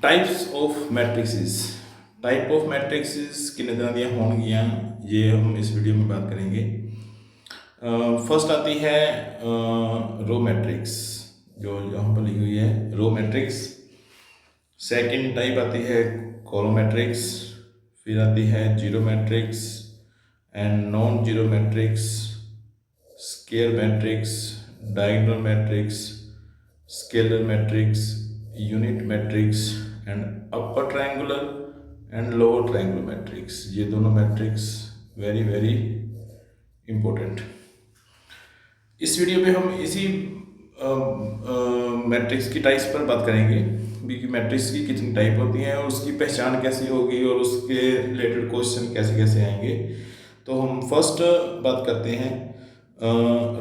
Types of matrixes. Type of matrixes कितने तरह ਦੀਆਂ ਹੋਣਗੀਆਂ ये हम इस वीडियो में बात करेंगे। फर्स्ट आती है रो मैट्रिक्स, जो यहाँ पर लिखी हुई है रो मैट्रिक्स। सेकंड टाइप आती है कॉलम मैट्रिक्स, फिर आती है zero matrix and non zero matrix, square matrix, diagonal matrix, scalar matrix, unit matrix and upper triangular and lower triangular matrix. ये दोनों मैट्रिक्स वेरी वेरी इम्पोर्टेंट। इस video पे हम इसी मैट्रिक्स की टाइप्स पर बात करेंगे कि मैट्रिक्स की कितनी टाइप होती हैं और उसकी पहचान कैसी होगी और उसके रिलेटेड क्वेश्चन कैसे कैसे आएंगे। तो हम फर्स्ट बात करते हैं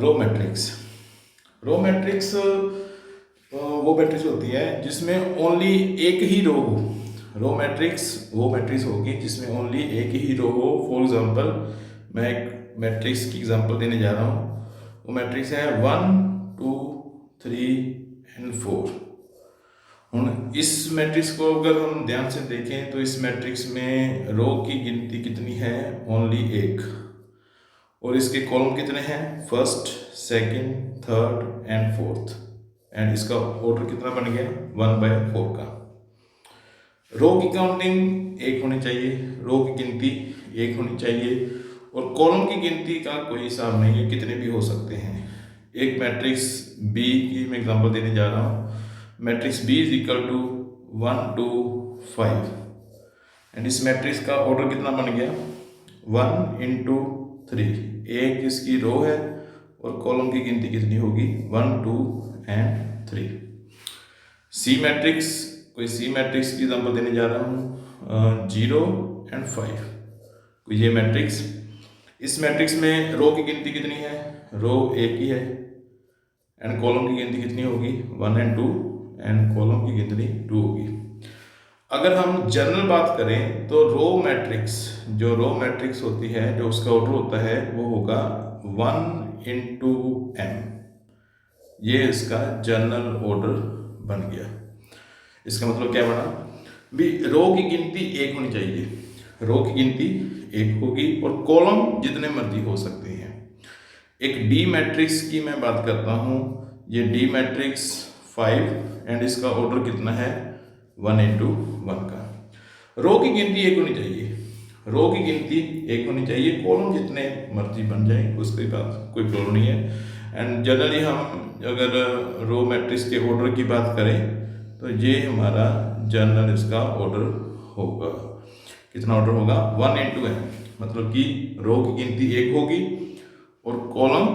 रो मैट्रिक्स। रो मैट्रिक्स वो मैट्रिक्स होती है जिसमें ओनली एक ही रो हो। रो मैट्रिक्स वो मैट्रिक्स होगी जिसमें ओनली एक ही रो हो। फॉर एग्जांपल मैं एक मैट्रिक्स की एग्जांपल देने जा रहा हूँ। वो मैट्रिक्स है 1 2 3 एंड 4। इस मैट्रिक्स को अगर हम ध्यान से देखें तो इस मैट्रिक्स में रो की गिनती कितनी है? ओनली एक। और इसके कॉलम कितने हैं? First, second, third and fourth. And इसका ऑर्डर कितना बन गया? 1/4 का। रो की काउंटिंग एक होनी चाहिए, रो की गिनती एक होनी चाहिए और कॉलम की गिनती का कोई हिसाब नहीं है, कितने भी हो सकते हैं। एक मैट्रिक्स बी की मैं एग्जांपल देने जा रहा हूँ। Matrix B is equal to 1 2 5 and इस मैट्रिक्स का ऑर्डर कितना बन गया? 1 into 3। एक इसकी रो है और कॉलम की गिनती कितनी होगी? 1 2 एंड 3। सी मैट्रिक्स, कोई सी मैट्रिक्स की एग्जांपल देने जा रहा हूँ 0 and 5। कोई ये मैट्रिक्स, इस मैट्रिक्स में रो की गिनती कितनी है? रो एक ही है एंड कॉलम की गिनती कितनी होगी? 1 and 2 एंड कॉलम की गिनती 2 होगी। अगर हम जनरल बात करें तो रो मैट्रिक्स, जो रो मैट्रिक्स होती है, जो उसका ऑर्डर होता है वो होगा 1 into m। ये इसका जनरल ऑर्डर बन गया। इसका मतलब क्या बना भी? रो की गिनती एक होनी चाहिए, रो की गिनती एक होगी और कॉलम जितने मर्जी हो सकते हैं। एक डी मैट्रिक्स की मैं बात करता हूँ। ये डी मैट्रिक्स 5 एंड इसका ऑर्डर कितना है? 1 into 1 का। रो की गिनती एक होनी चाहिए, रो की गिनती एक होनी चाहिए, कॉलम जितने मर्जी बन जाए उसके बाद कोई प्रॉब्लम नहीं है। एंड जनरली हम अगर रो मैट्रिक्स के ऑर्डर की बात करें तो ये हमारा जनरल इसका ऑर्डर होगा। कितना ऑर्डर होगा? 1 into m, मतलब कि रो की गिनती एक होगी और कॉलम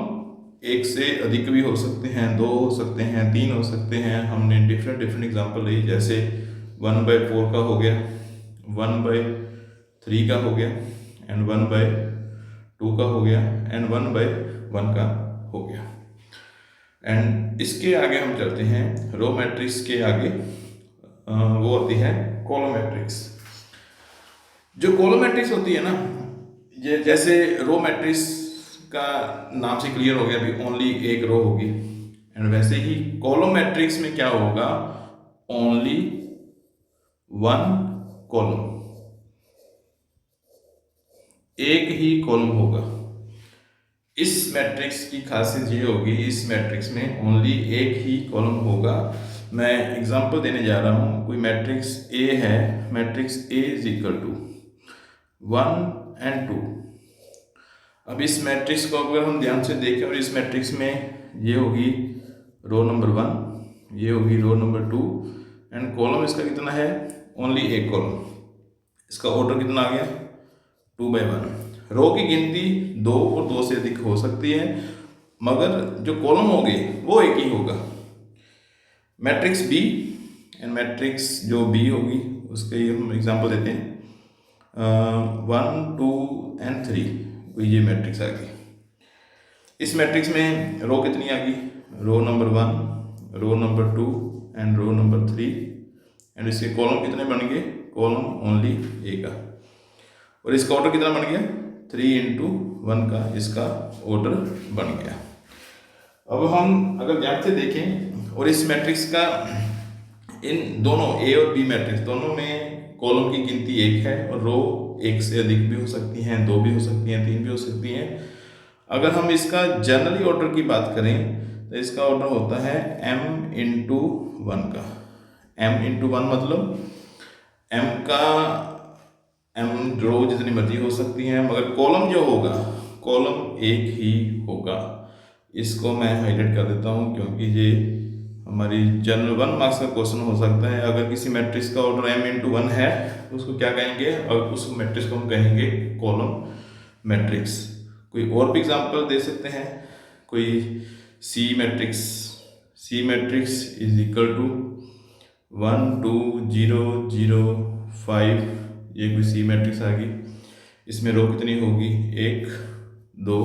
एक से अधिक भी हो सकते हैं, 2 हो सकते हैं, 3 हो सकते हैं। हमने डिफरेंट एग्जांपल ली, जैसे 1/4 का हो गया, 1/3 का हो गया एंड 1/2 का हो गया एंड 1/1 का हो गया। एंड इसके आगे हम चलते हैं, रो मैट्रिक्स के आगे वो होती है कॉलम मैट्रिक्स। जो कॉलम मैट्रिक्स होती है ना, ये जैसे रो मैट्रिक्स का नाम से क्लियर हो गया भी ओनली एक रो होगी, एंड वैसे ही कॉलम मैट्रिक्स में क्या होगा? ओनली 1 कॉलम, एक ही कॉलम होगा। इस मैट्रिक्स की खासियत ये होगी, इस मैट्रिक्स में ओनली एक ही कॉलम होगा। मैं एग्जांपल देने जा रहा हूँ। कोई मैट्रिक्स ए है, matrix A is equal to 1 and 2। अब इस मैट्रिक्स को अगर हम ध्यान से देखें और इस मैट्रिक्स में ये होगी रो नंबर 1, ये होगी रो नंबर 2 एंड कॉलम इसका कितना है? ओनली एक कॉलम। इसका ऑर्डर कितना आ गया? 2/1। रो की गिनती 2 और 2 से अधिक हो सकती है, मगर जो कॉलम होंगे वो एक ही होगा। मैट्रिक्स बी एंड मैट्रिक्स जो बी होगी उसके हम एग्जांपल देते हैं 1 2 and 3। ये मैट्रिक्स आ गई। इस मैट्रिक्स में रो कितनी आ गई? Row number 1, row number 2 and row number 3 and इसके कॉलम कितने बन गए? कॉलम ओनली एक का। और इसका ऑर्डर कितना बन गया? 3 into 1 का इसका ऑर्डर बन गया। अब हम अगर ध्यान से देखें और इस मैट्रिक्स का इन दोनों ए और बी मैट्रिक्स दोनों में कॉलम की गिनती एक है और रो एक से अधिक भी हो सकती हैं, दो भी हो सकती हैं, तीन भी हो सकती हैं। अगर हम इसका जनरली ऑर्डर की बात करें तो इसका ऑर्डर होता है m इंटू वन का। m इंटू वन मतलब m का m रो जितनी मर्जी हो सकती हैं, मगर कॉलम जो होगा कॉलम एक ही होगा। इसको मैं हाईलाइट कर देता हूँ क्योंकि ये हमारी जनरल 1 मार्क्स का क्वेश्चन हो सकता है। अगर किसी मैट्रिक्स का ऑर्डर m इंटू वन है तो उसको क्या कहेंगे, और उस मैट्रिक्स को हम कहेंगे कॉलम मैट्रिक्स। कोई और भी एग्जांपल दे सकते हैं, कोई C matrix is equal to 1 2 0 0 5, ये कोई सी मैट्रिक्स आ गई। इसमें रो कितनी होगी, 1 2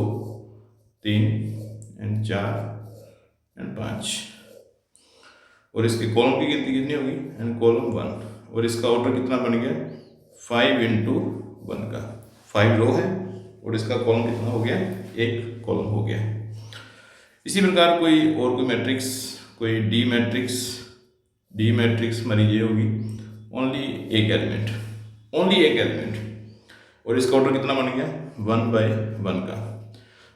3 एंड 4 एंड 5, और इसके कॉलम की गिनती कितनी होगी, एंड कॉलम 1, और इसका ऑर्डर कितना बन गया 5 इंटू वन का। 5 रो है और इसका कॉलम कितना हो गया, एक कॉलम हो गया। इसी प्रकार कोई मैट्रिक्स, कोई डी मैट्रिक्स हमारी ये होगी ओनली एक एलिमेंट, और इसका ऑर्डर कितना बन गया 1 बाय 1 का।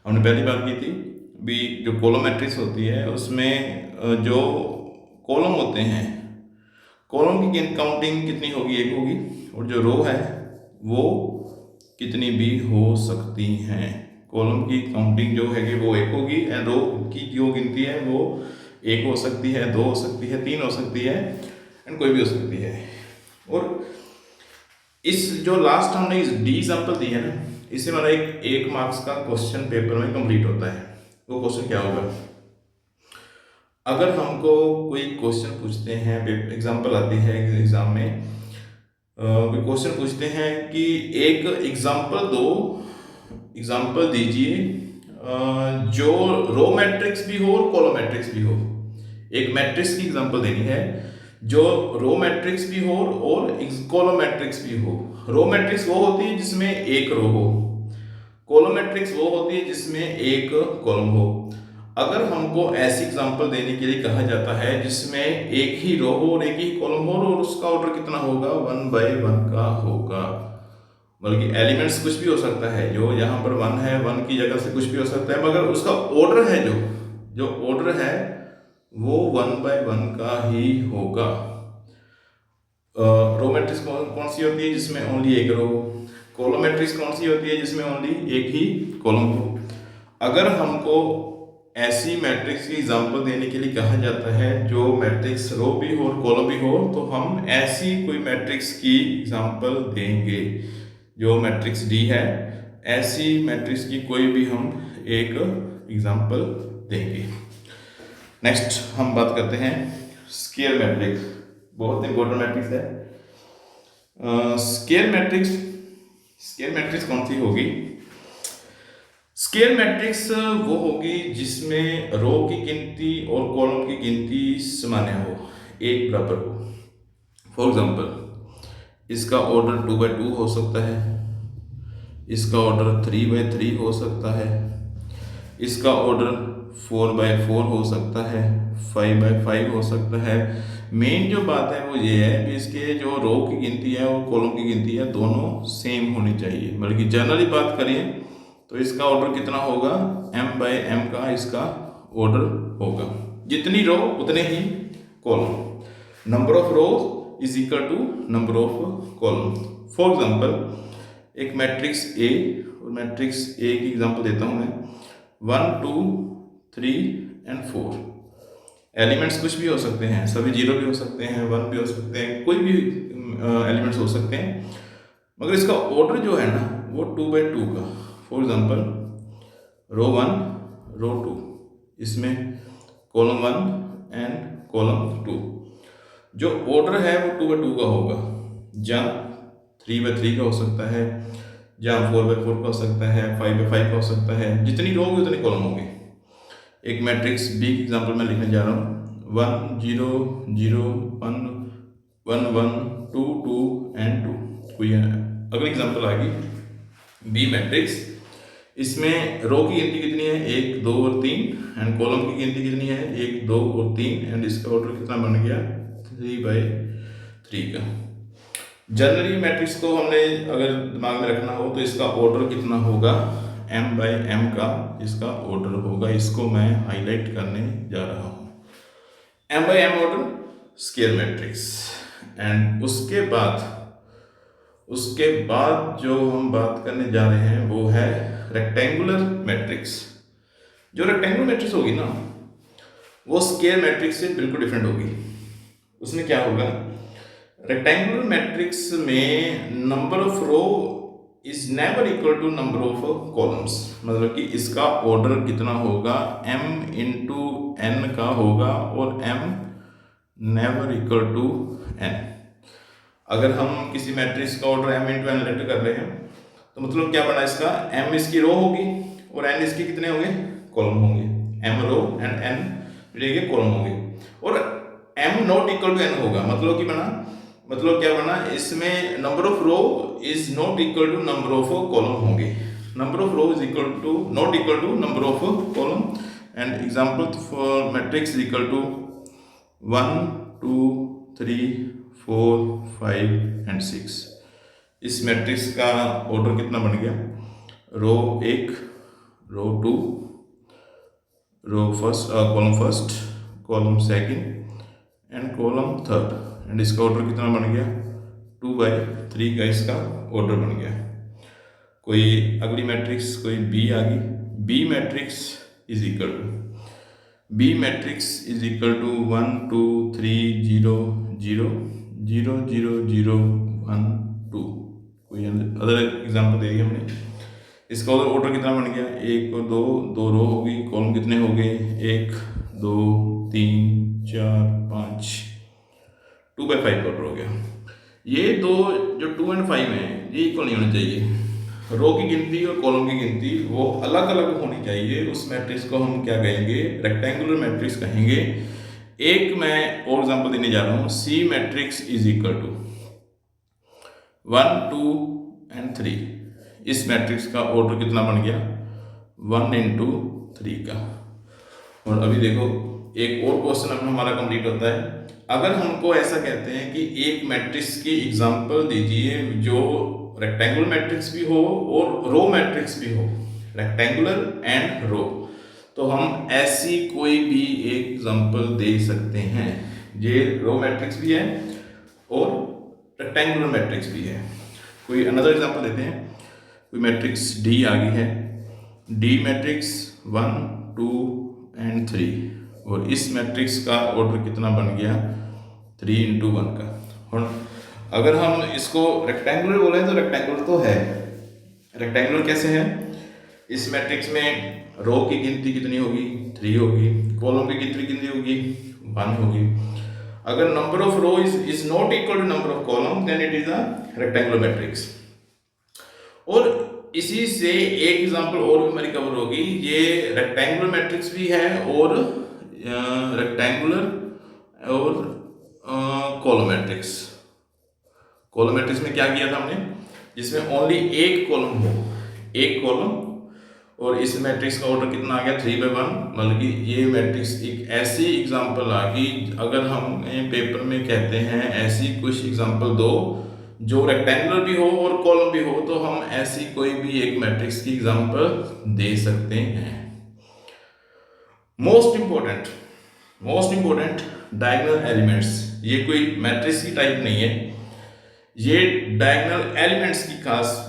हमने पहली बात की थी भी, जो कॉलम मैट्रिक्स होती है उसमें जो कॉलम होते हैं, कॉलम की काउंटिंग कितनी होगी, एक होगी, और जो रो है वो कितनी भी हो सकती हैं। कॉलम की काउंटिंग जो है कि वो एक होगी, एंड रो की जो गिनती है वो एक हो सकती है, दो हो सकती है, तीन हो सकती है, एंड कोई भी हो सकती है। और इस जो लास्ट हमने इस डी एग्जांपल दी है ना, इससे हमारा एक मार्क्स का क्वेश्चन पेपर में कंप्लीट होता है। वो क्वेश्चन क्या होगा, अगर हमको कोई क्वेश्चन पूछते हैं, एग्जांपल आती है एग्जाम में, कोई क्वेश्चन पूछते हैं कि एक एग्जांपल दीजिए जो रो मैट्रिक्स भी हो और कॉलम मैट्रिक्स भी हो। एक मैट्रिक्स की एग्जांपल देनी है जो रो मैट्रिक्स भी हो और कॉलम मैट्रिक्स भी हो। रो मैट्रिक्स वो होती है जिसमें एक रो हो, कॉलम मैट्रिक्स वो होती है जिसमें एक कॉलम हो। अगर हमको ऐसी एग्जांपल देने के लिए कहा जाता है जिसमें एक ही रो हो और एक ही कॉलम हो, और उसका ऑर्डर कितना होगा 1 बाय 1 का होगा। बल्कि एलिमेंट्स कुछ भी हो सकता है, जो यहाँ पर 1 है, 1 की जगह से कुछ भी हो सकता है, मगर उसका ऑर्डर है जो ऑर्डर है वो 1 बाय 1 का ही होगा। रो मैट्रिक्स कौन सी होती है जिसमें ओनली एक रो, कॉलम मैट्रिक्स कौन सी होती है जिसमें ओनली एक ही कॉलम हो। अगर हमको ऐसी मैट्रिक्स की एग्जांपल देने के लिए कहा जाता है जो मैट्रिक्स रो भी हो और कॉलम भी हो, तो हम ऐसी कोई मैट्रिक्स की एग्जांपल देंगे। जो मैट्रिक्स डी है, ऐसी मैट्रिक्स की कोई भी हम एक एग्जांपल देंगे। नेक्स्ट हम बात करते हैं स्केयर मैट्रिक्स, बहुत इंपॉर्टेंट मैट्रिक्स है। स्केयर मैट्रिक्स कौन सी होगी, स्केयर मैट्रिक्स वो होगी जिसमें रो की गिनती और कॉलम की गिनती सामान्य हो, एक बराबर हो। फॉर एग्जांपल इसका ऑर्डर 2 बाय 2 हो सकता है, इसका ऑर्डर 3 बाय 3 हो सकता है, इसका ऑर्डर 4 बाय 4 हो सकता है, 5 बाय 5 हो सकता है। मेन जो बात है वो ये है कि इसके जो रो की गिनती है और कॉलम की गिनती है दोनों सेम होनी चाहिए। बल्कि जनरली बात करें तो इसका ऑर्डर कितना होगा, m बाय m का इसका ऑर्डर होगा। जितनी रो उतने ही column, number of row is equal to number of column. For example एक मैट्रिक्स A, और मैट्रिक्स A की एग्जांपल देता हूं मैं, 1 2 3 एंड 4। एलिमेंट्स कुछ भी हो सकते हैं, सभी 0 भी हो सकते हैं, 1 भी हो सकते हैं, कोई भी एलिमेंट्स हो सकते हैं, मगर इसका ऑर्डर जो है ना वो 2 बाय 2 का। फॉर एग्जांपल रो 1 रो 2, इसमें कॉलम 1 एंड कॉलम 2, जो ऑर्डर है वो 2 बाय 2 का होगा। जहाँ 3 बाय 3 का हो सकता है, जहाँ 4 बाय 4 का हो सकता है, 5 बाय 5 का हो सकता है। जितनी रो होगी उतने कॉलम होंगे। एक मैट्रिक्स बी की एग्जांपल मैं लिखने जा रहा हूँ, 1 0 0 1 1 1 2 2 एंड 2। कोई अगली एग्जांपल आ गई बी मैट्रिक्स, इसमें रो की गिनती कितनी है, 1 2 और 3, एंड कॉलम की गिनती कितनी है, 1 2 और 3, एंड इसका ऑर्डर कितना बन गया 3/3 का। जनरली मैट्रिक्स को हमने अगर दिमाग में रखना हो तो इसका ऑर्डर कितना होगा, m/m का इसका ऑर्डर होगा। इसको मैं हाईलाइट करने जा रहा हूँ, m/m order square matrix. And उसके बाद जो हम बात करने जा रहे हैं वो है रेक्टेंगुलर मैट्रिक्स। जो रेक्टेंगुलर मैट्रिक्स होगी ना वो स्क्वायर मैट्रिक्स से बिल्कुल डिफरेंट होगी। उसमें क्या होगा, रेक्टेंगुलर मैट्रिक्स में number of row is never equal to number of columns. मतलब कि इसका ऑर्डर कितना होगा, m इंटू n का होगा और m never equal to n। अगर हम किसी मैट्रिक्स का ऑर्डर m इंटू n लेटर कर रहे हैं तो मतलब क्या बना इसका, m इसकी रो होगी और n इसके कितने होंगे, कॉलम होंगे। m रो एंड n के कॉलम होंगे और m not equal to n होगा। मतलब क्या बना, इसमें number of row is not equal to number of column होंगे। Number of row is equal to not equal to number of column. And example for matrix is equal to 1 2 3 4 5 and 6। इस matrix का order कितना बन गया, row 1, row 2, column first, column second and column third. And इसका order कितना बन गया, 2/3 का इसका ऑर्डर बन गया। कोई अगली मैट्रिक्स कोई बी आ गई, B matrix is equal to 1 2 3 0 0 0 0 0 1 2। कोई अदर एग्जाम्पल दे दिया हमने। इसका ऑर्डर कितना बन गया, 1 और 2 रो होगी, कॉलम कितने हो गए, 1 2 3 4 5, 2/5 ऑर्डर हो गया। ये दो जो 2 और 5 हैं ये इक्वल नहीं होने चाहिए। रो की गिनती और कॉलम की गिनती वो अलग अलग होनी चाहिए। उस मैट्रिक्स को हम क्या कहेंगे, रेक्टेंगुलर मैट्रिक्स कहेंगे। एक मैं और एग्जांपल देने जा रहा हूँ, C matrix is equal to 1 2 and 3। इस मैट्रिक्स का ऑर्डर कितना बन गया, 1 इंटू 3 का। और अभी देखो एक और क्वेश्चन अब हमारा कंप्लीट होता है। अगर हमको ऐसा कहते हैं कि एक मैट्रिक्स की एग्जांपल दीजिए जो रेक्टेंगुलर मैट्रिक्स भी हो और रो मैट्रिक्स भी हो, रेक्टेंगुलर एंड रो, तो हम ऐसी कोई भी एक एग्जांपल दे सकते हैं। ये रो मैट्रिक्स भी है और रेक्टेंगुलर मैट्रिक्स भी है। कोई अनदर एग्जांपल देते हैं। कोई मैट्रिक्स डी आ गई है, डी मैट्रिक्स 1 2 एंड 3 और इस मैट्रिक्स का ऑर्डर कितना बन गया, 3 इंटू 1 का। और अगर हम इसको रेक्टेंगुलर बोले तो रेक्टेंगुलर तो है। रेक्टेंगुलर कैसे है, इस मैट्रिक्स में रो की गिनती कितनी होगी, 3 होगी, कॉलम की गिनती कितनी होगी, 1 होगी। अगर number of row is not equal to number of column then it is a rectangular matrix. और इसी से एक एग्जांपल और भी हमारी कवर होगी। ये रेक्टेंगुलर मैट्रिक्स भी है और रेक्टेंगुलर और कॉलम मैट्रिक्स। कॉलम मैट्रिक्स में क्या किया था हमने, जिसमें ओनली एक कॉलम हो, एक कॉलम, और इस मैट्रिक्स का ऑर्डर कितना आ गया, 3/1। मतलब कि ये मैट्रिक्स एक ऐसी एग्जांपल आ गई, अगर हम पेपर में कहते हैं ऐसी कुछ एग्जांपल दो जो रेक्टेंगुलर भी हो और कॉलम भी हो, तो हम ऐसी कोई भी एक मैट्रिक्स की एग्जांपल दे सकते हैं। Most important diagonal elements. ये कोई मैट्रिक्स की टाइप नहीं है, ये डायगोनल एलिमेंट्स की खास।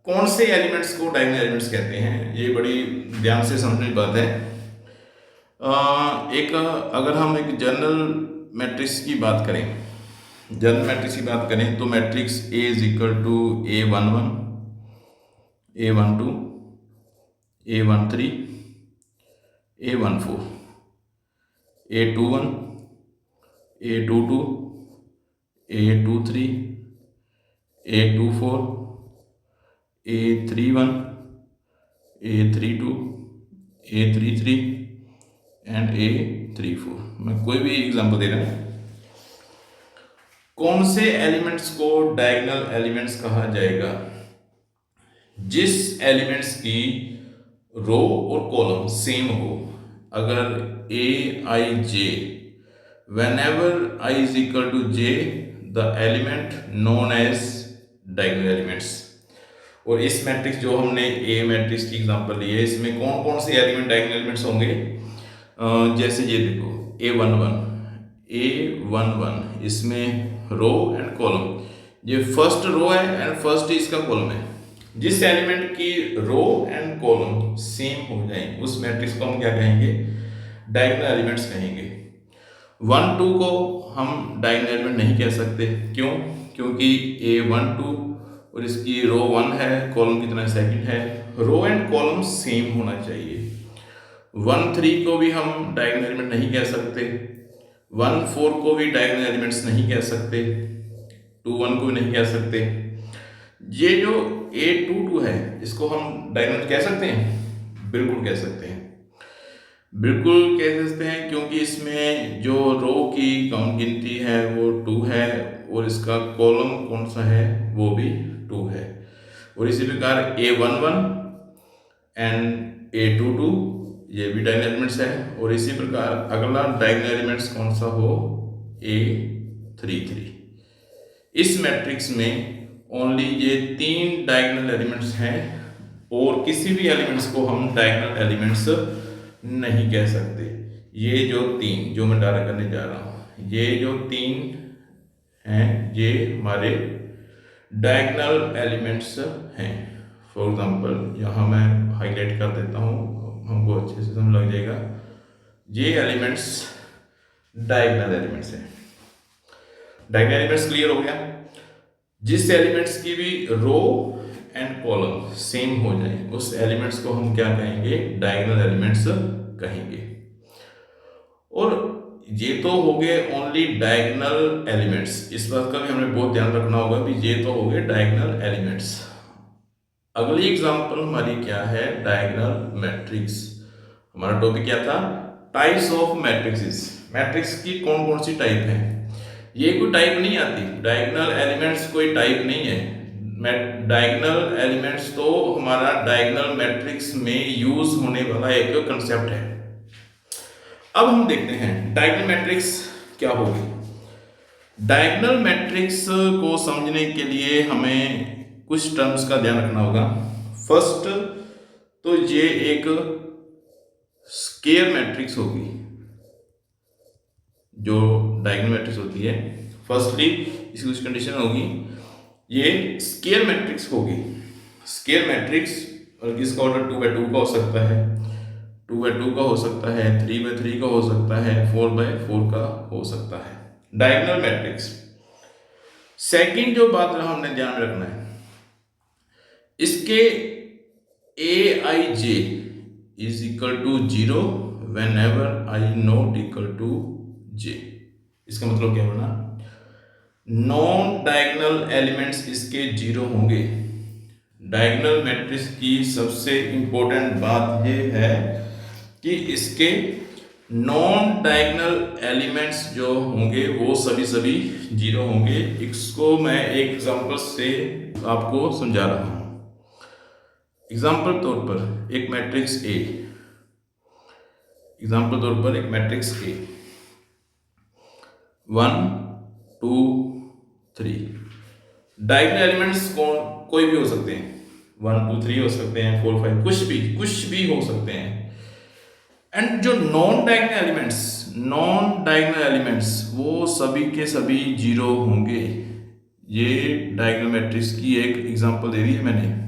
कौन से एलिमेंट्स को डायगोनल एलिमेंट्स कहते हैं, ये बड़ी ध्यान से समझने की बात है। अगर हम एक जनरल मैट्रिक्स की बात करें, तो matrix A is equal to A11, A12, A13, A14, A21, A22, A23, A24, A31, A32, A33 and A34। मैं कोई भी एग्जांपल दे रहा हूँ। कौन से एलिमेंट्स को डायगोनल एलिमेंट्स कहा जाएगा, जिस एलिमेंट्स की रो और कॉलम सेम हो। अगर A I J whenever I is equal to j, the element known as diagonal elements। और इस मैट्रिक्स जो हमने ए मैट्रिक्स की एग्जांपल ली है, इसमें कौन कौन से एलिमेंट डायगोनल एलिमेंट्स होंगे? जैसे ये देखो A11 इसमें रो एंड कॉलम, ये फर्स्ट रो है एंड फर्स्ट इसका कॉलम है। जिस एलिमेंट की रो एंड कॉलम सेम हो जाए उस मैट्रिक्स को हम क्या कहेंगे? डायगोनल एलिमेंट्स कहेंगे। 1 2 को हम डायगोनल एलिमेंट नहीं कह सकते। क्यों? क्योंकि A12 और इसकी रो 1 है, कॉलम कितना सेकंड है, रो एंड कॉलम सेम होना चाहिए। 1 3 को भी हम डायगोनल एलिमेंट नहीं कह सकते, 1 4 को भी डायगोनल एलिमेंट्स नहीं कह सकते, 2 1 को भी नहीं कह सकते। ये जो A22 है इसको हम डायगोनल कह सकते हैं? बिल्कुल कह सकते हैं, बिल्कुल कह सकते हैं, क्योंकि इसमें जो रो की कम गिनती है वो 2 है और इसका कॉलम कौन सा है वो भी 2 है। और इसी प्रकार A11 एंड A22 ये भी डायगोनल एलिमेंट्स है। और इसी प्रकार अगला डायगोनल एलिमेंट्स कौन सा हो? A33। इस मैट्रिक्स में ओनली ये 3 डायगोनल एलिमेंट्स हैं और किसी भी एलिमेंट्स को हम डायगोनल एलिमेंट्स नहीं कह सकते। ये जो 3 जो मैं डायरेक्ट करने जा रहा हूँ, ये जो 3 हैं ये हमारे डायगोनल एलिमेंट्स हैं। फॉर एग्जांपल यहाँ मैं हाईलाइट कर देता हूँ, हमको अच्छे से समझ लग जाएगा। ये एलिमेंट्स डायगोनल एलिमेंट्स हैं। डायगोनल एलिमेंट्स क्लियर हो गया? जिस एलिमेंट्स की भी रो एंड कॉलम सेम हो जाए उस एलिमेंट्स को हम क्या कहेंगे? डायगोनल एलिमेंट्स कहेंगे। और ये तो हो गए ओनली डायगोनल एलिमेंट्स। इस बात का भी हमें बहुत ध्यान रखना होगा भी ये तो हो गए डायगोनल एलिमेंट्स। अगली एग्जांपल हमारी क्या है? Diagonal matrix. हमारा टॉपिक क्या था? Types of matrix. मैट्रिक्स की कौन कौन सी टाइप है? ये कोई टाइप नहीं आती, डायगोनल एलिमेंट्स कोई टाइप नहीं है। डायगोनल एलिमेंट्स तो हमारा डायगोनल मैट्रिक्स में यूज होने वाला एक कंसेप्ट है। अब हम देखते हैं डायगोनल मैट्रिक्स क्या होगी। डायगोनल मैट्रिक्स को समझने के लिए हमें कुछ टर्म्स का ध्यान रखना होगा। फर्स्ट तो ये एक स्क्वायर मैट्रिक्स होगी जो डायगोनल मैट्रिक्स होती है। फर्स्टली इसकी कुछ कंडीशन होगी, ये स्क्वायर मैट्रिक्स होगी। स्क्वायर मैट्रिक्स और किसका ऑर्डर 2x2 का हो सकता है, 2x2 का हो सकता है, 3x3 का हो सकता है, 4x4 का हो सकता है। Diagonal matrix. सेकंड जो बात हमने ध्यान में रखना है, इसके Aij is equal to 0 whenever I not equal to j। इसका मतलब क्या बना? नॉन डायगोनल एलिमेंट्स इसके 0 होंगे। डायगोनल मैट्रिक्स की सबसे इंपॉर्टेंट बात यह है कि इसके नॉन डायगोनल एलिमेंट्स जो होंगे वो सभी 0 होंगे। इसको मैं एक एग्जांपल से आपको समझा रहा हूं। एग्जांपल तौर पर एक मैट्रिक्स A, एग्जांपल तौर पर एक मैट्रिक्स A 1 2 3। डायगोनल एलिमेंट्स कोई भी हो सकते हैं, 1 2 3 हो सकते हैं, 4 5 कुछ भी हो सकते हैं। एंड जो नॉन डायगोनल एलिमेंट्स वो सभी के सभी 0 होंगे। ये डायगोनल मैट्रिक्स की एक एग्जांपल दे दी है मैंने।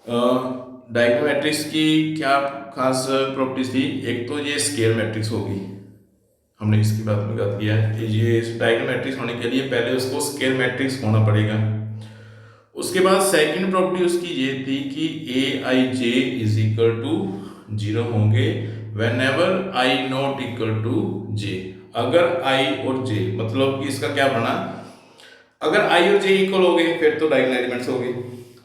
डायगोनल मैट्रिक्स की क्या खास प्रॉपर्टीज थी? एक तो ये स्क्वायर मैट्रिक्स होगी, हमने इसकी बात में बात किया है। ये डायगोनल मैट्रिक्स होने के लिए पहले उसको स्क्वायर मैट्रिक्स होना पड़ेगा। उसके बाद सेकंड प्रॉपर्टी उसकी ये थी कि Aij इज इक्वल टू 0 होंगे whenever I not equal to j। अगर I और j मतलब कि इसका क्या बना? अगर I और j इक्वल हो गए फिर तो डायगोनल एलिमेंट्स हो गए,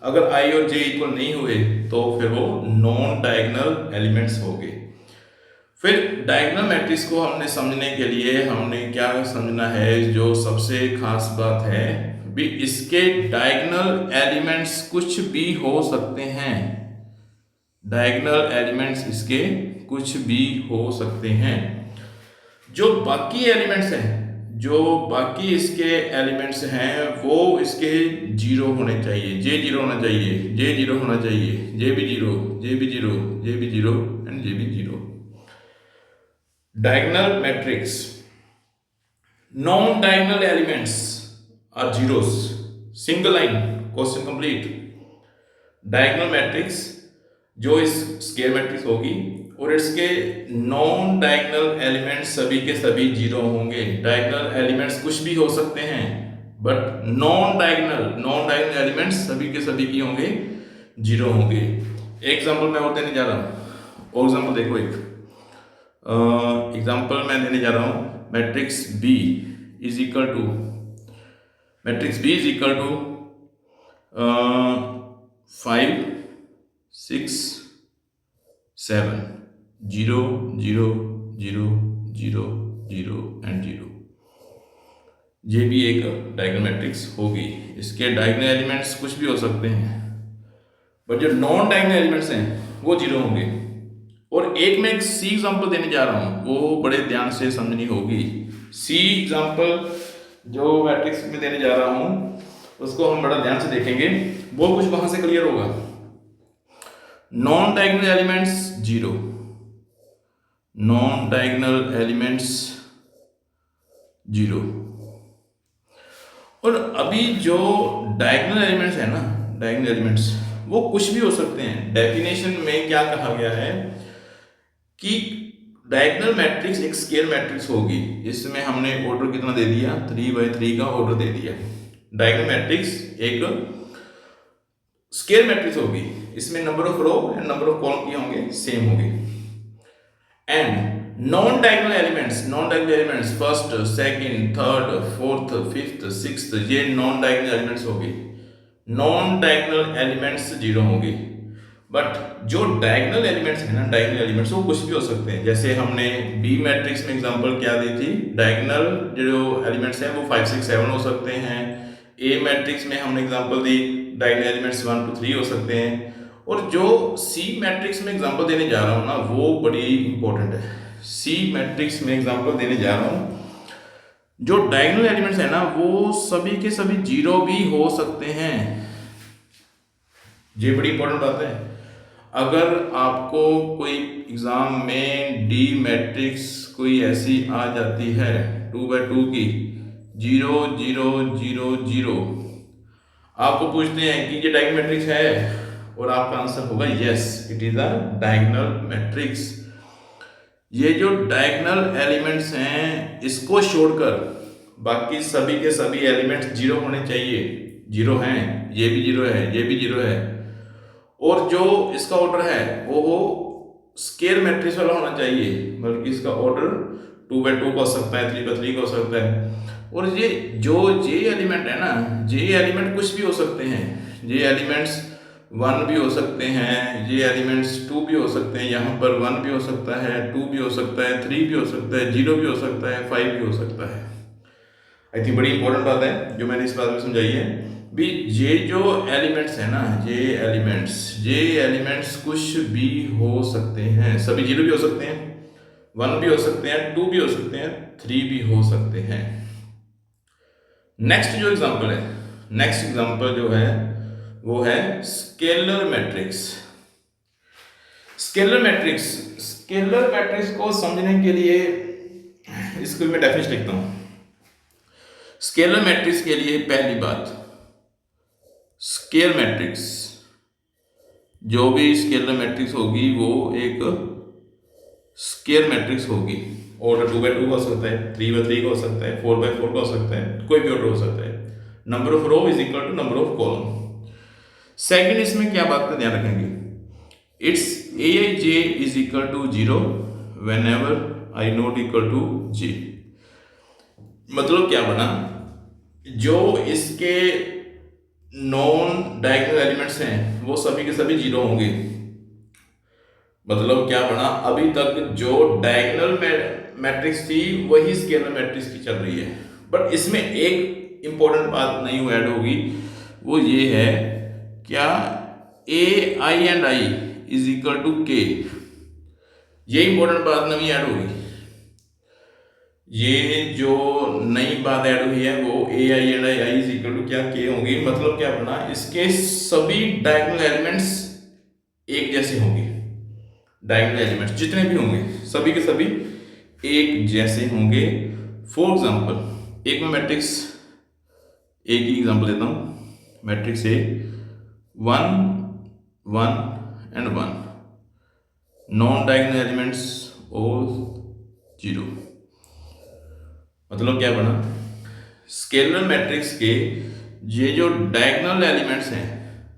अगर I और j इक्वल नहीं हुए तो फिर वो नॉन डायगोनल एलिमेंट्स हो गए। फिर डायगोनल मैट्रिक्स को हमने समझने के लिए हमने क्या समझना है? जो सबसे खास बात है भी इसके डायगोनल एलिमेंट्स कुछ भी हो सकते हैं। डायगोनल एलिमेंट्स इसके कुछ भी हो सकते हैं। जो बाकी एलिमेंट्स हैं, जो बाकी इसके एलिमेंट्स हैं वो इसके जीरो होने चाहिए। जे जीरो होना चाहिए, जे जीरो होना चाहिए, जे भी जीरो, जे भी जीरो, जे भी जीरो एंड जे भी zero. Diagonal matrix, non diagonal elements are zeros. Single line, question complete. Diagonal matrix जो इस स्क्वायर मैट्रिक्स होगी और इसके नॉन डायगोनल एलिमेंट्स सभी के सभी जीरो होंगे। डायगोनल एलिमेंट्स कुछ भी हो सकते हैं, बट नॉन डायगोनल एलिमेंट्स सभी के सभी की होंगे, जीरो होंगे। एग्जांपल मैं और देने जा रहा हूँ। और एग्जांपल देखो, एक एग्जांपल मैं देने जा रहा हूँ। Matrix B is equal to, matrix B is equal to 5 6 7 0 0 0 0 0 and 0। ये भी एक डायगोनल मैट्रिक्स होगी। इसके डायगोनल एलिमेंट्स कुछ भी हो सकते हैं, बट जो नॉन डायगोनल एलिमेंट्स हैं वो जीरो होंगे। और एक मैं एक सी एग्जांपल देने जा रहा हूँ, वो बड़े ध्यान से समझनी होगी। सी एग्जांपल जो मैट्रिक्स में देने जा रहा हूँ उसको हम बड़ा ध्यान से देखेंगे, वो कुछ वहां से क्लियर होगा। Non diagonal elements zero, non diagonal elements zero. और अभी जो डायगोनल एलिमेंट्स है ना, डायगोनल एलिमेंट्स वो कुछ भी हो सकते हैं। डेफिनेशन में क्या कहा गया है कि डायगोनल मैट्रिक्स एक स्क्वायर मैट्रिक्स होगी। इसमें हमने ऑर्डर कितना दे दिया, 3/3 का ऑर्डर दे दिया। डायगोनल मैट्रिक्स एक स्क्वायर मैट्रिक्स होगी, इसमें number of row and number of column क्या होंगे, सेम होंगे। And non diagonal elements first, second, third, fourth, fifth, sixth, ये नॉन डायगोनल एलिमेंट्स होंगे। नॉन डायगोनल एलिमेंट्स जीरो होंगे। बट जो डायगोनल एलिमेंट्स है ना, डायगोनल एलिमेंट्स वो कुछ भी हो सकते हैं। जैसे हमने बी मैट्रिक्स में एग्जांपल क्या दी थी, डायगोनल जो एलिमेंट्स हैं वो 5 6 7 हो सकते हैं। ए मैट्रिक्स में हमने एग्जांपल दी डायगोनल एलिमेंट्स 1 2 3 हो सकते हैं। और जो सी मैट्रिक्स में एग्जांपल देने जा रहा हूँ ना, वो बड़ी इंपॉर्टेंट है। सी मैट्रिक्स में एग्जांपल देने जा रहा हूँ, जो डायगोनल एलिमेंट्स है ना वो सभी के सभी जीरो भी हो सकते हैं। ये बड़ी इंपॉर्टेंट बात है। अगर आपको कोई एग्जाम में डी मैट्रिक्स कोई ऐसी आ जाती है 2/2 की, 0 0 0 0, आपको पूछते हैं कि ये डायगोनल मैट्रिक्स है, और आपका आंसर होगा yes, it is a diagonal matrix. ये जो डायगोनल एलिमेंट्स हैं इसको छोड़कर बाकी सभी के सभी एलिमेंट्स जीरो होने चाहिए। जीरो हैं, ये भी जीरो है, ये भी जीरो है। और जो इसका ऑर्डर है वो स्क्वायर मैट्रिक्स वाला होना चाहिए, बल्कि इसका ऑर्डर 2/2 का हो सकता है, 3/3 का हो सकता है। और ये जो जे एलिमेंट है ना, जे एलिमेंट कुछ भी हो सकते हैं। जे एलिमेंट्स 1 भी हो सकते हैं, ये एलिमेंट्स 2 भी हो सकते हैं। यहाँ पर 1 भी हो सकता है, 2 भी हो सकता है, 3 भी हो सकता है, 0 भी हो सकता है, 5 भी हो सकता है। आई थिंक बड़ी इंपॉर्टेंट बात है जो मैंने इस बात में समझाई है भी। ये जो एलिमेंट्स है ना, ये एलिमेंट्स कुछ भी हो सकते हैं। सभी 0 भी हो सकते हैं, 1 भी हो सकते हैं, 2 भी हो सकते हैं, 3 भी हो सकते हैं। नेक्स्ट जो एग्जांपल है, नेक्स्ट एग्जांपल जो है वो है स्केलर मैट्रिक्स। स्केलर मैट्रिक्स को समझने के लिए इसको मैं डेफिनेशन लिखता हूं। स्केलर मैट्रिक्स के लिए पहली बात, स्केलर मैट्रिक्स जो भी स्केलर मैट्रिक्स होगी वो एक स्केलर मैट्रिक्स होगी। ऑर्डर 2/2 का हो सकता है, 3/3 का हो सकता है, 4/4 का हो सकता है, कोई भी ऑर्डर हो सकता है। Number of row is equal to number of column. Second, इसमें क्या बात का ध्यान रखेंगे, it's aij is equal to 0 whenever i not equal to j। मतलब क्या बना, जो इसके नॉन डायगोनल एलिमेंट्स हैं वो सभी के सभी जीरो होंगे। मतलब क्या बना, अभी तक जो डायगोनल मैट्रिक्स थी वही स्केलर मैट्रिक्स की चल रही है। बट इसमें एक इंपॉर्टेंट बात नहीं ऐड होगी, वो ये है क्या, ai and i is equal to k। ये इंपॉर्टेंट बात नवी ऐड होगी। ये जो नई बात ऐड हुई है वो A I and I I is equal to क्या के होंगी, मतलब क्या पढ़ना, इसके सभी डायगोनल एलिमेंट्स एक जैसे होंगे। डायगोनल एलिमेंट्स जितने भी होंगे सभी के सभी एक जैसे होंगे। फॉर एग्जांपल एक मैं मैट्रिक्स एक ही एग्जांपल देता हूँ। Matrix A 1 1 and 1, non diagonal elements और 0। मतलब क्या बना, स्केलर मैट्रिक्स के ये जो डायगोनल एलिमेंट्स हैं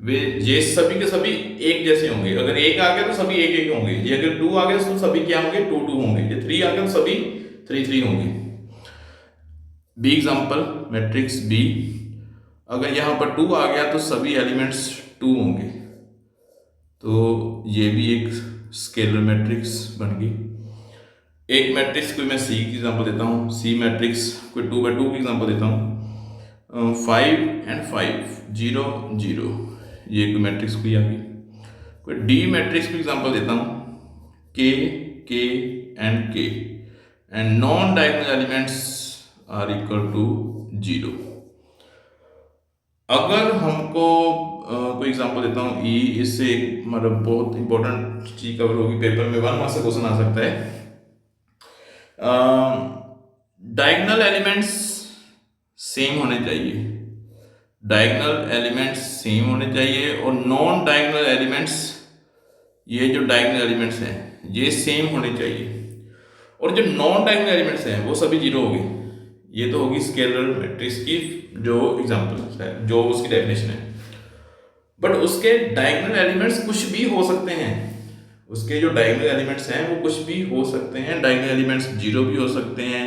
वे ये सभी के सभी एक जैसे होंगे। अगर एक आ गया तो सभी एक एक होंगे, ये अगर 2 आ गया तो सभी क्या होंगे, 2 2 होंगे, ये 3 आ गया तो सभी 3 3 होंगे। बी एग्जांपल मैट्रिक्स बी, अगर यहाँ पर 2 आ गया तो सभी एलिमेंट्स 2 होंगे, तो ये भी एक स्केलर मैट्रिक्स बन गई। एक मैट्रिक्स कोई मैं सी की एग्जांपल देता हूँ, सी मैट्रिक्स कोई 2 बाई 2 की एग्जांपल देता हूँ, 5 एंड 5 0 0, ये कोई मैट्रिक्स कोई आ गई। कोई डी मैट्रिक्स की एग्जांपल देता हूँ, K K and non diagonal elements are equal to 0। अगर हमको कोई एग्जांपल देता हूँ ई, इससे मतलब बहुत इंपॉर्टेंट चीज कवर होगी, पेपर में 1 मार्क्स से क्वेश्चन आ सकता है। डायगोनल एलिमेंट्स सेम होने चाहिए, डायगोनल एलिमेंट्स सेम होने चाहिए, और नॉन डायगोनल एलिमेंट्स, ये जो डायगोनल एलिमेंट्स हैं ये सेम होने चाहिए, और जो नॉन डायगोनल एलिमेंट्स हैं वो सभी 0 होंगे। ये तो होगी स्केलर मैट्रिक्स की जो एग्जांपल है, जो उसकी डेफिनेशन है। बट उसके डायगोनल एलिमेंट्स कुछ भी हो सकते हैं, उसके जो डायगोनल एलिमेंट्स हैं वो कुछ भी हो सकते हैं। डायगोनल एलिमेंट्स 0 भी हो सकते हैं,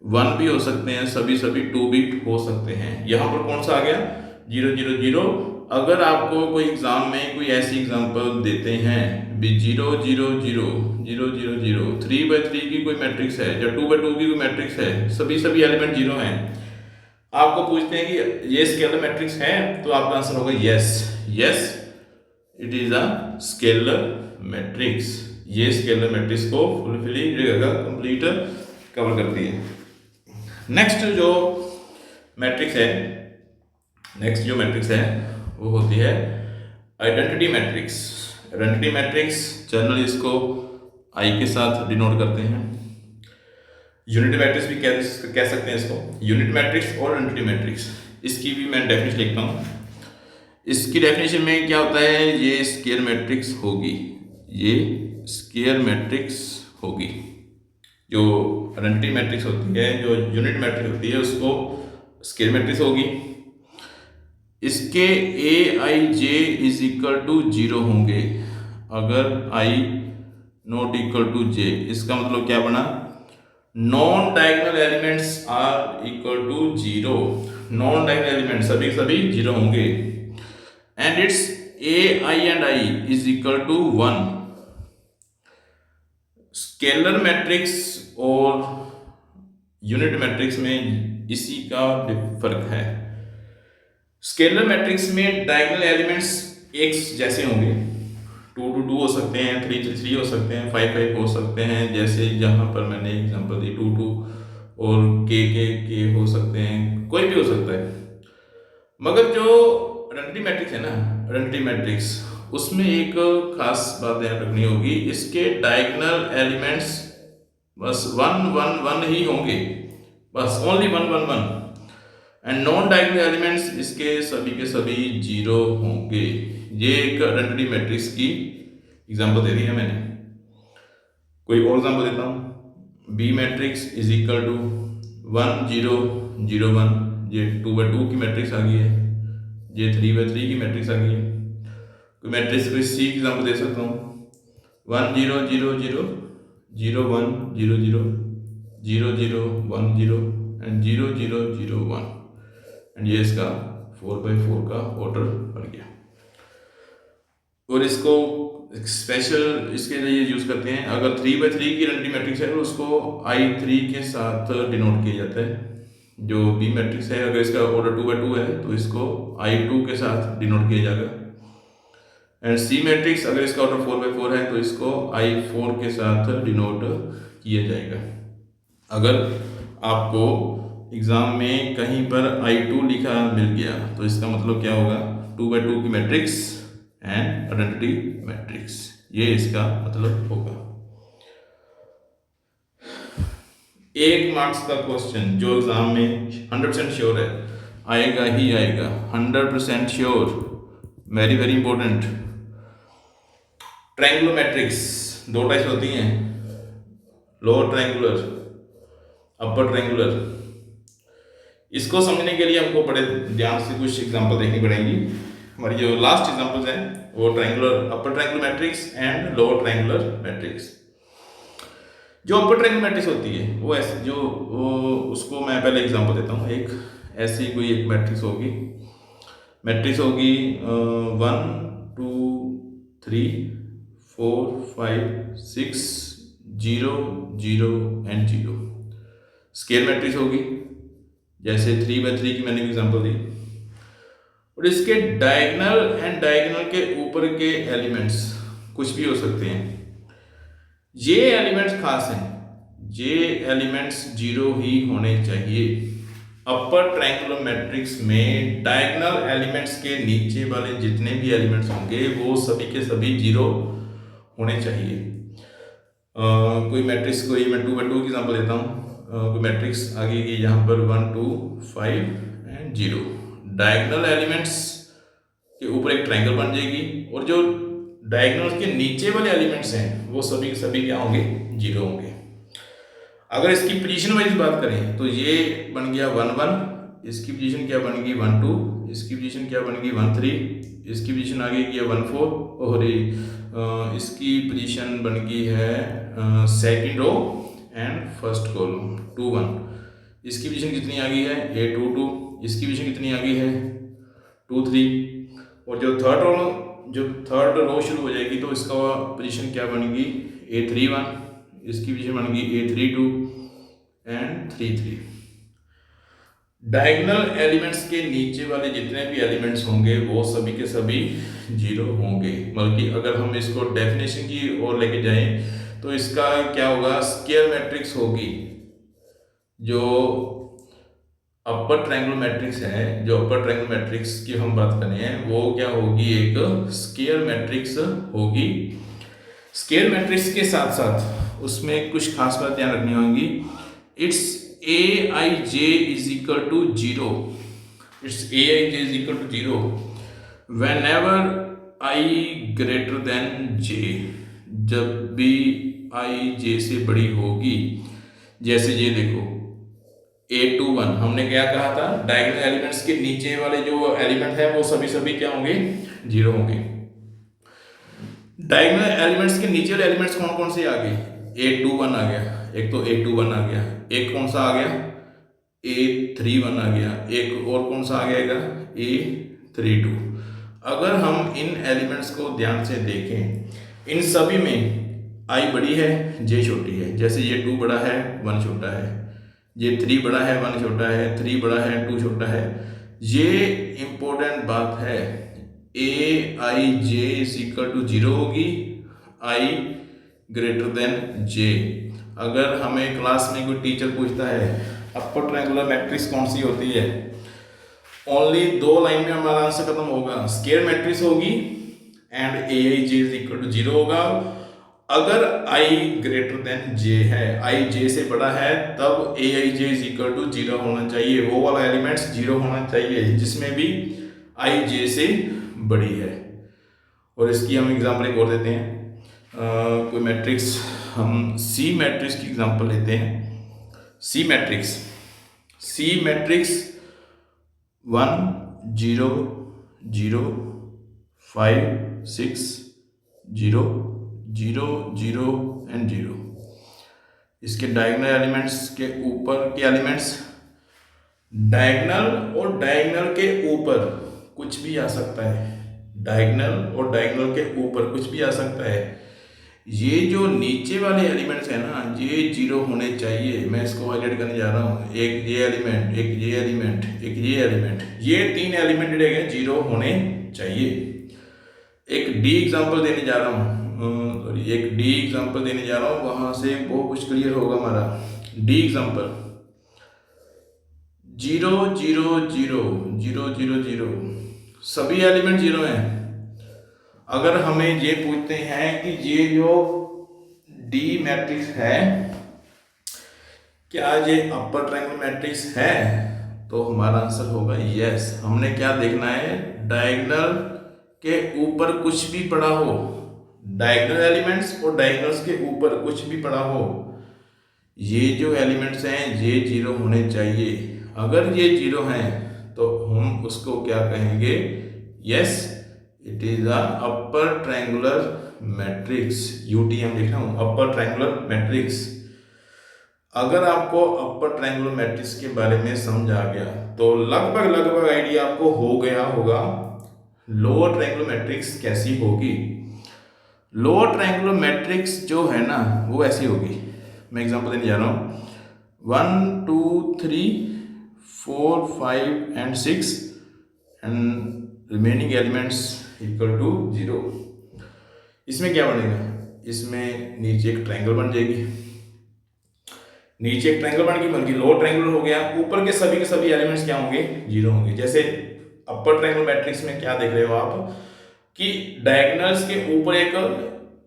1 भी हो सकते हैं, सभी 2 भी हो सकते हैं। यहाँ पर कौन सा आ गया, 0 0 0। अगर आपको कोई एग्जाम में कोई ऐसी एग्जांपल देते हैं भी 0 0 0 0 0 0, 3 बाई 3 की कोई मैट्रिक्स है या 2 बाई 2 की कोई मैट्रिक्स है, सभी एलिमेंट 0 हैं, आपको पूछते हैं कि ये स्केलर मैट्रिक्स है, तो आपका आंसर होगा yes yes it is a scalar matrix. ये स्केलर मैट्रिक्स को फुलफिल कंप्लीट कवर करती है। नेक्स्ट जो मैट्रिक्स है वो होती है identity matrix. Identity matrix generally इसको आई के साथ डिनोट करते हैं। यूनिट मैट्रिक्स भी कह सकते हैं इसको, यूनिट मैट्रिक्स और आइडेंटिटी मैट्रिक्स। इसकी भी मैं डेफिनेशन लिखता हूँ। इसकी डेफिनेशन में क्या होता है, ये स्क्वायर मैट्रिक्स होगी, ये स्क्वायर मैट्रिक्स होगी। जो आइडेंटिटी मैट्रिक्स होती है, जो यूनिट मैट्रिक्स होती है, उसको स्क्वायर मैट्रिक्स होगी। इसके A I J is equal to 0 होंगे अगर I not equal to J. इसका मतलब क्या बना, non diagonal elements are equal to 0। Non diagonal element सभी 0 होंगे, and it's A I and I is equal to 1। Scalar matrix और unit matrix में इसी का फर्क है। स्केलर मैट्रिक्स में डायगोनल एलिमेंट्स एक जैसे होंगे, 2 2 2 हो सकते हैं, 3 3 3 हो सकते हैं, 5 5 हो सकते हैं, जैसे यहाँ पर मैंने एग्जांपल दी 2 2, और के हो सकते हैं, कोई भी हो सकता है। मगर जो आइडेंटिटी मैट्रिक्स है ना, आइडेंटिटी मैट्रिक्स, उसमें एक खास बात ध्यान रखनी होगी, इसके डायगोनल एलिमेंट्स बस 1 1 1 ही होंगे, बस only 1 1 1, and non diagonal elements इसके सभी के सभी 0 होंगे। ये एक आइडेंटिटी मैट्रिक्स की एग्जांपल दे दी है मैंने। कोई और एग्जांपल देता हूँ, B matrix is equal to 1 0 0 1, ये 2 बाई 2 की मैट्रिक्स आ गई है, ये 3 बाई 3 की मैट्रिक्स आ गई है। कोई मैट्रिक्स कोई सी की एग्जांपल दे सकता हूँ, 1 0 0 0 0 1 0 0 0 0 1 0 एंड 0 0 0 1, एंड ये इसका 4 बाई 4 का ऑर्डर बन गया। और इसको स्पेशल इसके लिए यूज करते हैं, अगर 3 बाई 3 की आइडेंटिटी मैट्रिक्स है तो उसको I3 के साथ डिनोट किया जाता है। जो बी मैट्रिक्स है, अगर इसका ऑर्डर 2 बाई 2 है तो इसको I2 के साथ डिनोट किया जाएगा, एंड सी मैट्रिक्स अगर इसका ऑर्डर 4 बाई 4 है तो इसको I4 के साथ डिनोट किया जाएगा। अगर आपको एग्ज़ाम में कहीं पर I2 लिखा मिल गया तो इसका मतलब क्या होगा, 2x2 की मैट्रिक्स एंड आइडेंटिटी मैट्रिक्स, ये इसका मतलब होगा। 1 मार्क्स का क्वेश्चन जो एग्ज़ाम में 100% श्योर है, आएगा ही आएगा, 100% sure, very very important. Triangular matrix 2 types होती हैं, लोअर ट्रायंगुलर, अपर ट्रायंगुलर। इसको समझने के लिए हमको बड़े ध्यान से कुछ एग्जांपल देखनी पड़ेंगी। हमारी जो लास्ट एग्जांपल्स हैं वो triangular, upper triangular matrix and lower triangular matrix. जो अपर ट्रायंगुलर मैट्रिक्स होती है वो ऐसे उसको मैं पहले एग्जांपल देता हूँ। एक ऐसी कोई एक मैट्रिक्स होगी 1 2 3 4 5 6 0 0 एंड 0। स्केल मैट्रिक्स होगी, जैसे 3x3 की मैंने एग्जांपल दी। और इसके डायगोनल एंड डायगोनल के ऊपर के एलिमेंट्स कुछ भी हो सकते हैं। ये एलिमेंट्स खास हैं, ये एलिमेंट्स 0 ही होने चाहिए। अपर ट्रायंगुलर मैट्रिक्स में डायगोनल एलिमेंट्स के नीचे वाले जितने भी एलिमेंट्स होंगे वो सभी के सभी 0 होने चाहिए। कोई मैट्रिक्स, कोई मैं 2x2 की एग्जांपल देता हूँ। कोई मैट्रिक्स आगे की यहाँ पर 1 2 5 एंड 0, डायगोनल एलिमेंट्स के ऊपर एक ट्रायंगल बन जाएगी और जो डायगोनल के नीचे वाले एलिमेंट्स हैं वो सभी के सभी क्या होंगे, 0 होंगे। अगर इसकी पोजीशन वाइज बात करें तो ये बन गया 1 1, इसकी पोजीशन क्या बन गई 1 2, इसकी पोजीशन क्या बन गई 1 3, इसकी पोजीशन आगे की है 1 4 और इसकी पोजीशन बन गई है second row and first column 2 1। इसकी पोजीशन कितनी आ गई है A 2 2, इसकी पोजीशन कितनी आ गई है 2 3। और जो थर्ड रो शुरू हो जाएगी तो इसका पोजीशन क्या बन गई A 3 1, इसकी पोजीशन बन गई A 3 2 एंड 3 3। डायगोनल एलिमेंट्स के नीचे वाले जितने भी एलिमेंट्स होंगे वो सभी के सभी 0 होंगे। बल्कि अगर हम इसको डेफिनेशन की ओर लेके जाएं तो इसका क्या होगा, स्केयर मैट्रिक्स होगी। जो अपर ट्रायंगुलर मैट्रिक्स है, जो अपर ट्रायंगुलर मैट्रिक्स की हम बात कर रहे हैं वो क्या होगी, एक स्केयर मैट्रिक्स होगी। स्केयर मैट्रिक्स के साथ साथ उसमें कुछ खास बात ध्यान रखनी होगी। It's Aij is equal to 0, it's Aij is equal to 0 whenever I greater than j, जब भी I j से बड़ी होगी। जैसे ये देखो A21 हमने क्या कहा था, डायगोनल एलिमेंट्स के नीचे वाले जो एलिमेंट है वो सभी सभी क्या होंगे, 0 होंगे। डायगोनल एलिमेंट्स के नीचे वाले एलिमेंट्स कौन कौन से आ गए, A21 आ गया, एक तो A21 आ गया, एक कौन सा आ गया A31 आ गया, एक और कौन सा आ गया A32। अगर हम इन एलिमेंट्स को ध्यान से देखें, इन सभी में I बड़ी है J छोटी है। जैसे ये 2 बड़ा है 1 छोटा है, ये 3 बड़ा है 1 छोटा है, 3 बड़ा है 2 छोटा है। ये इंपॉर्टेंट बात है, Aij इज इक्वल टू 0 होगी, I ग्रेटर देन J। अगर हमें क्लास में कोई टीचर पूछता है अपर ट्रायंगुलर मैट्रिक्स कौन सी होती है, ओनली 2 लाइन में हमारा आंसर खत्म होगा, स्केयर मैट्रिक्स होगी and Aij is equal to 0 होगा। अगर I ग्रेटर देन J है, I J से बड़ा है, तब Aij इज इक्वल टू 0 होना चाहिए। वो वाला एलिमेंट्स 0 होना चाहिए जिसमें भी I J से बड़ी है। और इसकी हम एग्जाम्पल एक और देते हैं। कोई मैट्रिक्स, हम C मैट्रिक्स की एग्जांपल लेते हैं। C matrix 1 0 0 5 6 0 0 0 and 0। इसके डायगोनल एलिमेंट्स के ऊपर के एलिमेंट्स, डायगोनल और डायगोनल के ऊपर कुछ भी आ सकता है, डायगोनल और डायगोनल के ऊपर कुछ भी आ सकता है। ये जो नीचे वाले एलिमेंट्स है ना, ये 0 होने चाहिए। मैं इसको हाईलाइट करने जा रहा हूँ, एक ये एलिमेंट, एक ये एलिमेंट, एक ये एलिमेंट, ये 3 एलिमेंट जो है 0 होने चाहिए। एक डी एग्जांपल देने जा रहा हूँ, वहाँ से बहुत कुछ क्लियर होगा हमारा। डी एग्जाम्पल 0 0 0 0 0 0 सभी एलिमेंट जीरो हैं। अगर हमें ये पूछते हैं कि ये जो डी मैट्रिक्स है क्या ये अपर ट्रायंगल मैट्रिक्स है, तो हमारा आंसर होगा यस। हमने क्या देखना है, डायगोनल के ऊपर कुछ भी पड़ा हो, डायगोनल एलिमेंट्स और डायगोनल्स के ऊपर कुछ भी पड़ा हो, ये जो एलिमेंट्स हैं ये जीरो होने चाहिए। अगर ये जीरो हैं तो हम उसको क्या कहेंगे, yes it is a upper triangular matrix. UTM लिख रहा हूं, अपर ट्रायंगुलर मैट्रिक्स। अगर आपको अपर ट्रायंगुलर मैट्रिक्स के बारे में समझ आ गया तो लगभग आइडिया आपको हो गया होगा लोअर ट्रायंगुलर मैट्रिक्स कैसी होगी। लोअर ट्रायंगुलर मैट्रिक्स जो है ना वो ऐसी होगी, मैं एग्जांपल देने जा रहा हूँ। 1 2 3 4 5 and 6 and remaining elements equal to 0। इसमें क्या बनेगा, इसमें नीचे एक ट्रायंगल बन जाएगी, नीचे एक ट्रायंगल बन गई, बल्कि लोअर ट्रायंगल हो गया। ऊपर के सभी एलिमेंट्स क्या होंगे, जीरो होंगे। जैसे अपर ट्रायंगल मैट्रिक्स में क्या देख रहे हो आप कि डायगोनल्स के ऊपर एक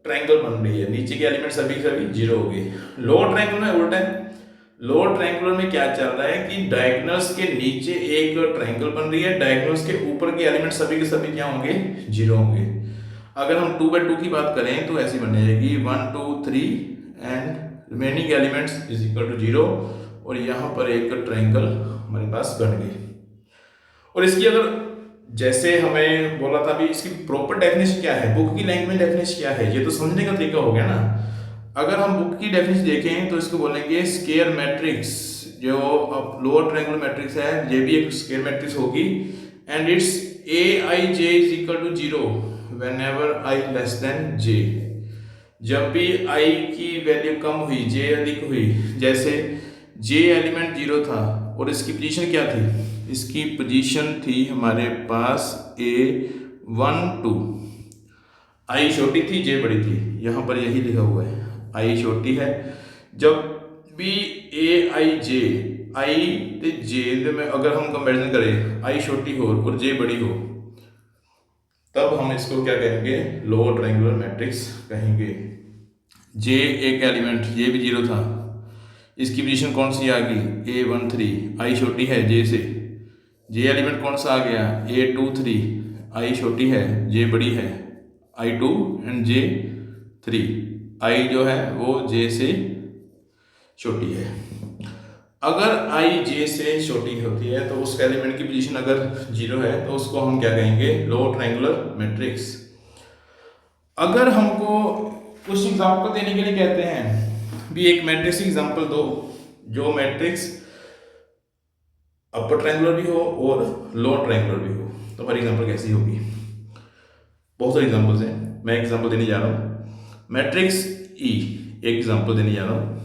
ट्रायंगल बन रही है, नीचे के एलिमेंट सभी जीरो हो गए। लोअर ट्रायंगल में उल्टा है, लोअर ट्रायंगुलर में क्या चल रहा है कि डायगोनल्स के नीचे एक ट्रायंगल बन रही है, डायगोनल्स के ऊपर के एलिमेंट सभी के सभी क्या होंगे, जीरो होंगे। अगर हम 2/2 की बात करें तो ऐसी बन जाएगी 1 2 3 and remaining elements is equal to 0, और यहाँ पर एक ट्रायंगल हमारे पास बन गई। और इसकी अगर जैसे हमें बोला था अभी, इसकी प्रॉपर डेफिनेशन क्या है, बुक की लैंग्वेज डेफिनेशन क्या है, ये तो समझने का तरीका हो गया ना। अगर हम बुक की डेफिनेशन देखें तो इसको बोलेंगे स्केयर मैट्रिक्स। जो अब लोअर ट्रायंगुलर मैट्रिक्स है ये भी एक स्केयर मैट्रिक्स होगी, and it's aij is equal to 0 whenever i less than j। जब भी i की वैल्यू कम हुई, j अधिक हुई, जैसे j एलिमेंट 0 था और इसकी पोजीशन क्या थी, इसकी पोजीशन थी हमारे पास a1 2, i छोटी थी j बड़ी थी, यहाँ पर यही लिखा हुआ है i छोटी है। जब भी आई ते जे में अगर हम कंपैरिजन करें, i छोटी हो और j बड़ी हो, तब हम इसको क्या कहेंगे, लोअर ट्रायंगुलर मैट्रिक्स कहेंगे। j एक एलिमेंट, ये भी 0 था, इसकी पोजीशन कौन सी आ गई, a1 3, i छोटी है j से। j एलिमेंट कौन सा आ गया, a2 3, i छोटी है j बड़ी है, i2 एंड j3, i जो है वो j से छोटी है। अगर i j से छोटी होती है तो उस एलिमेंट की पोजीशन अगर 0 है तो उसको हम क्या कहेंगे, लोअर ट्रायंगुलर मैट्रिक्स। अगर हमको कुछ एग्जांपल देने के लिए कहते हैं भी एक मैट्रिक्स एग्जांपल दो जो मैट्रिक्स अपर ट्रायंगुलर भी हो और लोअर ट्रायंगुलर भी हो, तो हमारी एग्जांपल कैसी होगी। बहुत सारे एग्जांपल्स हैं, मैं एग्जांपल देने जा रहा हूँ। मैट्रिक्स E एक एग्जांपल देने जा रहा हूँ।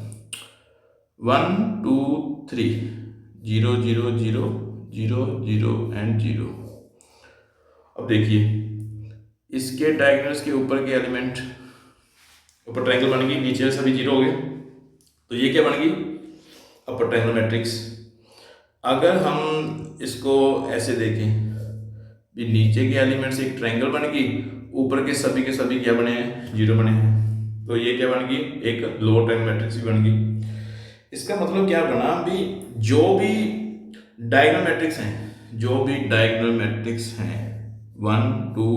1 2 3 0 0 0 0 0 एंड 0। अब देखिए इसके डायगोनल्स के ऊपर के एलिमेंट, ऊपर ट्रायंगल बन गई, नीचे सभी 0 हो गए, तो ये क्या बन गई, अपर ट्रायंगल मैट्रिक्स। अगर हम इसको ऐसे देखें भी नीचे के एलिमेंट से एक ट्रायंगल बन गई, ऊपर के सभी क्या बने हैं, 0 बने हैं, तो ये क्या बन गई, एक लोअर ट्रायंगल मैट्रिक्स भी बन गई। इसका मतलब क्या बना भी, जो भी डायगोनल मैट्रिक्स हैं, जो भी डायगोनल मैट्रिक्स हैं 1 2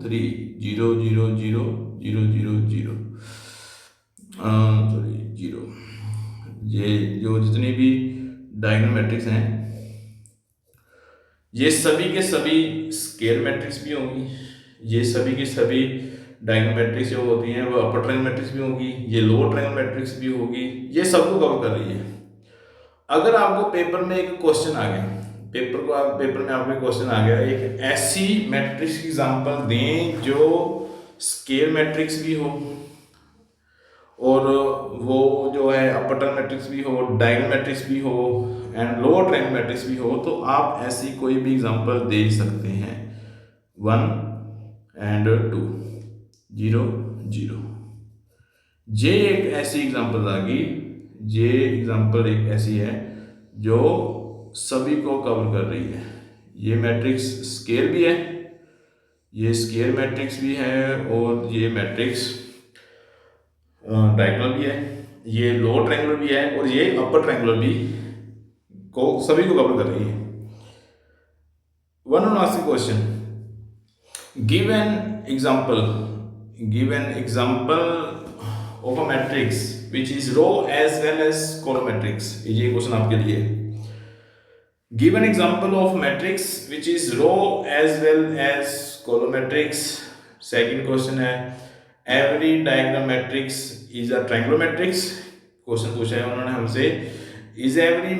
3 0 0 0 0 0 0 सॉरी 0, ये जो जितनी भी डायगोनल मैट्रिक्स हैं ये सभी के सभी स्केयर मैट्रिक्स भी होंगी, ये सभी की सभी डायगोनल मैट्रिक्स जो होती हैं वो अपर ट्रायंगल मैट्रिक्स भी होगी, ये लोअर ट्रायंगल मैट्रिक्स भी होगी, ये सबको कवर कर रही है। अगर आपको पेपर में एक क्वेश्चन आ गया, पेपर में आपको क्वेश्चन आ गया, एक ऐसी मैट्रिक्स की एग्जांपल दें जो स्केयर मैट्रिक्स भी हो और वो जो है अपर ट्रायंगल मैट्रिक्स भी हो, डायगोनल मैट्रिक्स भी हो एंड लोअर ट्रायंगल मैट्रिक्स भी हो, तो आप ऐसी कोई भी एग्जांपल दे सकते हैं। 1 एंड 2 0 0, ये एक ऐसी एग्जांपल आ गई ये एग्जांपल एक ऐसी है जो सभी को कवर कर रही है। ये मैट्रिक्स स्केयर भी है, ये स्केयर मैट्रिक्स भी है, और ये मैट्रिक्स डायगोनल भी है, ये लोअर ट्रायंगुलर भी है, और ये अपर ट्रायंगुलर भी को सभी को कवर कर रही है। One on ask question, give an example of a matrix which is row as well as column matrix. ये क्वेश्चन आपके लिए। Give an example of matrix which is row as well as column matrix. Second question है, every diagram matrix is a triangular matrix. Question पूछा है उन्होंने हमसे, is every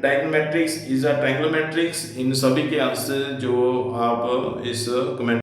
diagram matrix is a triangular matrix. इन सभी के answer जो आप इस कमेंट